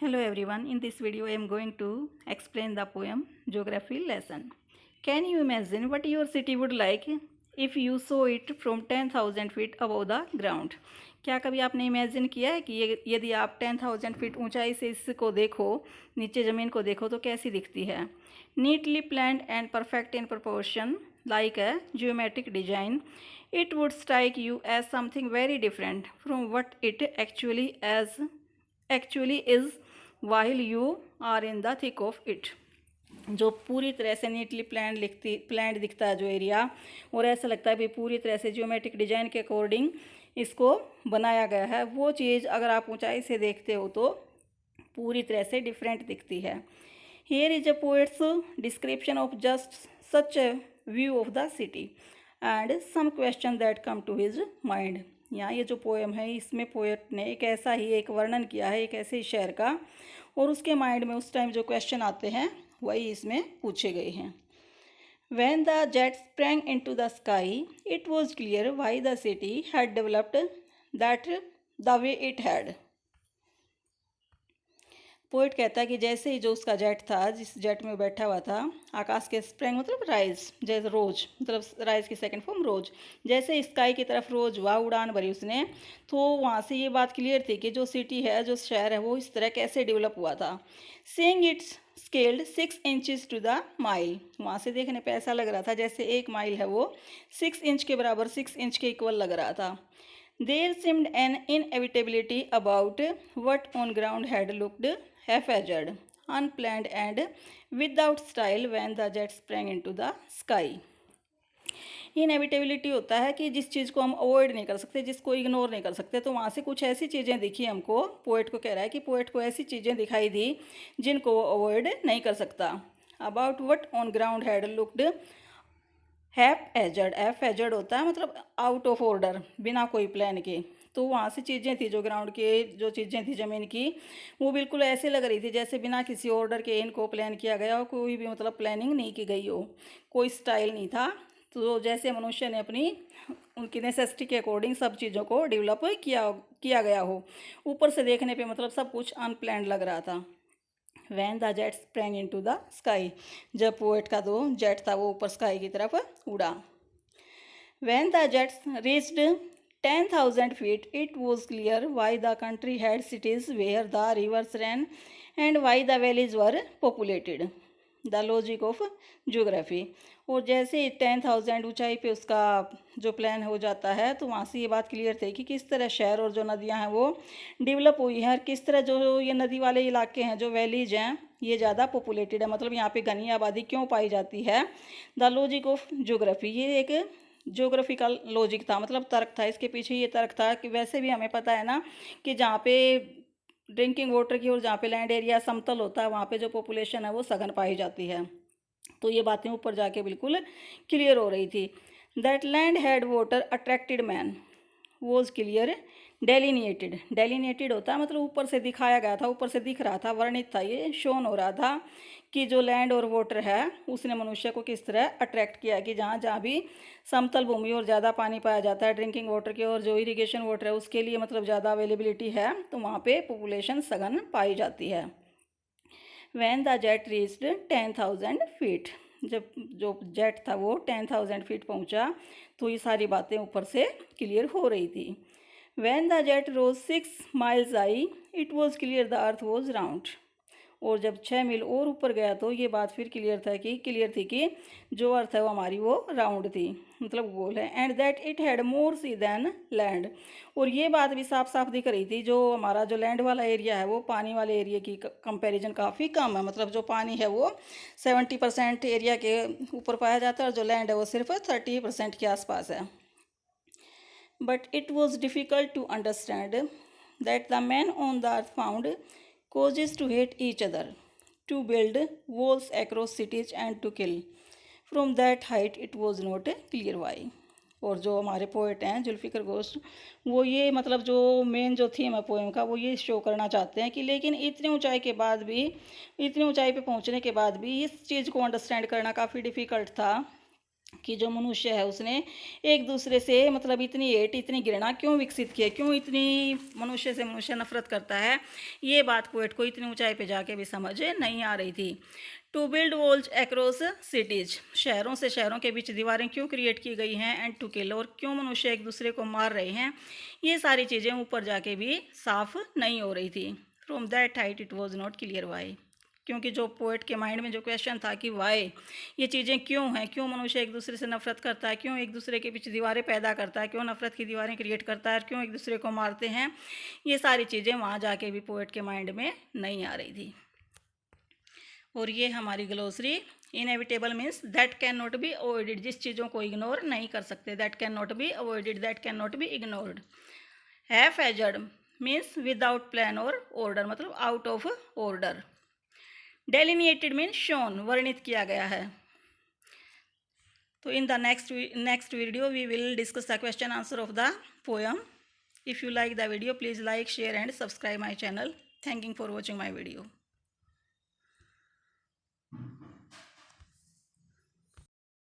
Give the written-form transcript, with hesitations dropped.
Hello everyone, in this video I am going to explain the poem Geography lesson. Can you imagine what your city would like if you saw it from 10,000 feet above the ground? क्या कभी आपने imagine किया है कि यदि आप 10,000 feet ऊंचाई से इसको देखो, नीचे ज़मीन को देखो तो कैसी दिखती है? Neatly planned and perfect in proportion like a geometric design, it would strike you as something very different from what it actually is while you are in the thick of it. जो पूरी तरह से neatly planned दिखता है जो area, और ऐसा लगता है भी पूरी तरह से जियोमेट्रिक डिजाइन के अकॉर्डिंग इसको बनाया गया है, वो चीज़ अगर आप ऊंचाई से देखते हो तो पूरी तरह से डिफरेंट दिखती है. Here is a poet's description of just such a view of the city and some question that come to his mind. यहाँ ये जो पोएम है इसमें पोएट ने एक ऐसा ही एक वर्णन किया है एक ऐसे ही शहर का, और उसके माइंड में उस टाइम जो क्वेश्चन आते हैं वही इसमें पूछे गए हैं. When the jet sprang into the sky, it was clear why the city had developed that the way it had. Poet कहता है कि जैसे ही जो उसका जेट था, जिस जेट में बैठा हुआ था, आकाश के स्प्रिंग मतलब राइज, जैसे रोज मतलब राइज की सेकंड फॉर्म रोज, जैसे स्काई की तरफ रोज वाह उड़ान भरी उसने, तो वहाँ से ये बात क्लियर थी कि जो सिटी है, जो शहर है, वो इस तरह कैसे डेवलप हुआ था. Seeing it's scaled 6 inches to the mile, वहाँ से देखने पे ऐसा लग रहा था जैसे 1 माइल है वो 6 इंच के बराबर, 6 इंच के इक्वल लग रहा था. There seemed an inevitability about what on ground had looked haphazard, unplanned and without style when the jet sprang into the sky. Inevitability होता है कि जिस चीज़ को हम अवॉइड नहीं कर सकते, जिसको इग्नोर नहीं कर सकते, तो वहाँ से कुछ ऐसी चीज़ें दिखी हमको. पोएट को कह रहा है कि पोएट को ऐसी चीज़ें दिखाई दी जिनको वो अवॉइड नहीं कर सकता. About what on ground had looked haphazard होता है मतलब आउट ऑफ ऑर्डर, बिना कोई प्लान के. तो वहाँ से चीज़ें थी जो ग्राउंड के, जो चीज़ें थी ज़मीन की, वो बिल्कुल ऐसे लग रही थी जैसे बिना किसी ऑर्डर के इनको प्लान किया गया हो, कोई भी मतलब प्लानिंग नहीं की गई हो, कोई स्टाइल नहीं था. तो जैसे मनुष्य ने अपनी उनकी नेसेसिटी के अकॉर्डिंग सब चीज़ों को डेवलप किया गया हो. ऊपर से देखने पे मतलब सब कुछ अनप्लान्ड लग रहा था. When the jet sprang into the sky, जब पोएट का दो जेट था वो ऊपर स्काई की तरफ उड़ा. When the jets reached 10,000 feet, it was clear why the country had cities where the rivers ran and why the valleys were populated. The logic of geography. और जैसे ही 10,000 ऊंचाई पे उसका जो प्लान हो जाता है, तो वहाँ से ये बात क्लियर थी कि किस तरह शहर और जो नदियाँ हैं वो डेवलप हुई हैं, और किस तरह जो ये नदी वाले इलाके हैं, जो वैलीज हैं, ये ज़्यादा पॉपुलेटेड है, मतलब यहाँ पे घनी आबादी क्यों पाई जाती है. द लॉजिक ऑफ ज्योग्राफी, ये एक ज्योग्राफिकल लॉजिक था, मतलब तर्क था. इसके पीछे ये तर्क था कि वैसे भी हमें पता है ना कि जहाँ पे ड्रिंकिंग वाटर की और जहाँ पे लैंड एरिया समतल होता है, वहाँ पे जो पॉपुलेशन है वो सघन पाई जाती है. तो ये बातें ऊपर जाके बिल्कुल क्लियर हो रही थी. That land had water attracted man was clear delineated होता है मतलब ऊपर से दिखाया गया था, ऊपर से दिख रहा था, वर्णित था, ये शोन हो रहा था कि जो लैंड और वाटर है उसने मनुष्य को किस तरह अट्रैक्ट किया, कि जहाँ जहाँ भी समतल भूमि और ज़्यादा पानी पाया जाता है ड्रिंकिंग वाटर के, और जो इरिगेशन वाटर है उसके लिए मतलब ज़्यादा अवेलेबिलिटी है, तो वहाँ पे पॉपुलेशन सघन पाई जाती है. Van the jet reached 10,000 feet, जब जो जेट था वो 10,000 फीट पहुँचा, तो ये सारी बातें ऊपर से क्लियर हो रही थी. When the jet rose 6 miles high, it was clear the earth was round. और जब 6 मील और ऊपर गया तो ये बात फिर क्लियर थी कि जो अर्थ है वो हमारी वो राउंड थी, मतलब गोल है. And that it had more sea than land, और ये बात भी साफ साफ दिख रही थी जो हमारा जो लैंड वाला एरिया है वो पानी वाले एरिया की कंपैरिजन काफ़ी कम है, मतलब जो पानी है वो 70% एरिया के ऊपर पाया जाता है, और जो लैंड है वो सिर्फ 30% के आसपास है. But it was difficult to understand that the man on the earth found causes to hate each other, to build walls across cities and to kill. From that height it was not clear why. और जो हमारे poet हैं जुल्फ़िकर घोष, वो ये मतलब जो main जो theme है पोएम का, वो ये शो करना चाहते हैं कि लेकिन इतनी ऊंचाई के बाद भी, इतनी ऊंचाई पे पहुंचने के बाद भी इस चीज़ को अंडरस्टैंड करना काफ़ी डिफ़िकल्ट था कि जो मनुष्य है उसने एक दूसरे से मतलब इतनी हेट, इतनी घृणा क्यों विकसित की है, क्यों इतनी मनुष्य से मनुष्य नफरत करता है। ये बात पोएट को इतनी ऊंचाई पे जाके भी समझ नहीं आ रही थी। To build walls across cities, शहरों से शहरों के बीच दीवारें क्यों क्रिएट की गई हैं। एंड टू किल, और क्यों मनुष्य एक दूसरे को मार रहे हैं। ये सारी चीज़ें ऊपर जाके भी साफ नहीं हो रही थी। From that height it was not clear why, क्योंकि जो पोएट के माइंड में जो क्वेश्चन था कि वाई, ये चीज़ें क्यों हैं, क्यों मनुष्य एक दूसरे से नफरत करता है, क्यों एक दूसरे के पीछे दीवारें पैदा करता है, क्यों नफरत की दीवारें क्रिएट करता है, क्यों एक दूसरे को मारते हैं। ये सारी चीज़ें वहाँ जाके भी पोएट के माइंड में नहीं आ रही थी। और ये हमारी glossary, inevitable means that can not be avoided, जिस चीज़ों को इग्नोर नहीं कर सकते। That can not be avoided, that can not be ignored. Haphazard means without plan और ऑर्डर, मतलब out of order. Delineated means shown, वर्णित किया गया है। तो in the next video we will discuss the question answer of the poem. If you like the video, please like, share and subscribe my channel. Thanking for watching my video.